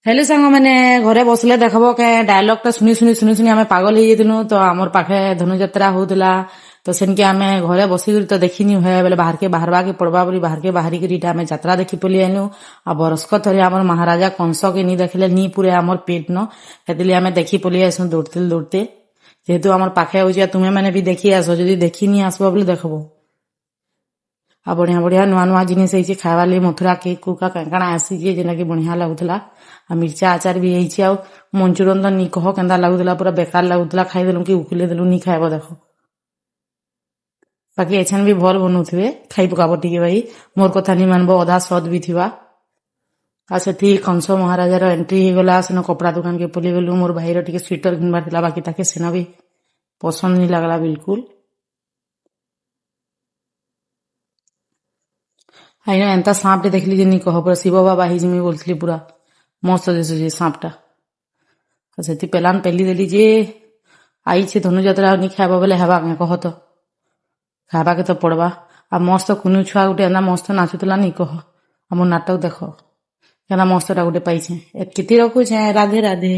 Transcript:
Hello सांग मैंने घरे बसले देखब के डायलॉग टा शुणी शुणी शुणी शुणी आम पागल हो जाइलु तो आमर पाखे धनुजात्रा होता तो सेनके आम घरे बसिक तो देखनी हुए बोले बाहर के बाहरवा के पड़वा बोली बाहर के बाहरी कर आम यात्रा देखी पलि आनु आ बरस्क थरे आम महाराजा कंस के नी देखले नी पूरे आमर पेट न से आम देखी पलि आसु दौड़ते दौड़ते जेहेतु आमर पाखे हो तुम्हें मैंने भी देखी आस जदि देखी नी आसब बोले देखब आ बढ़िया बढ़िया नुआ नुआ जिनिस है खावा लिए मथुरा केक कुका काଣା आसी जेना कि बढ़िया लगुला आ मिर्चा आचार भी है आ मंचूरियन तो नी कह केंदा लगुला पूरा बेकार लगुला खाईदेलु कि उखिले देलु नी खाइब देख बाकी एछन भी भल बनौथे खाई पकाब टिके भाई मोर कथा नी मानब अधा सद भी थिबा आ सेठी कंस महाराजार एंट्री हो गला सेन कपड़ा दुकान के पलि गलु मोर भाईर टिके स्वेटर किनबार थिला बाकी ताके सेना भी पसंद नहीं लगला बिल्कुल आईना एंता सांप टे देखली जे नी कह पूरा शिव बाबा हिजमी बोलथली पूरा मस्त दिशुचे सांपटा सेठी पेलान पेली देली जे आई छे धनुजात्रा नी खाइब बोले हेबा के कह तो खाइबा के तो पड़वा आ मस्त कुनु छुआ गोटे एना मस्त नाचुतला नी कह आ मोर नाटक देख केना मस्तटा गोटे पाइछे केते रखुछे राधे राधे।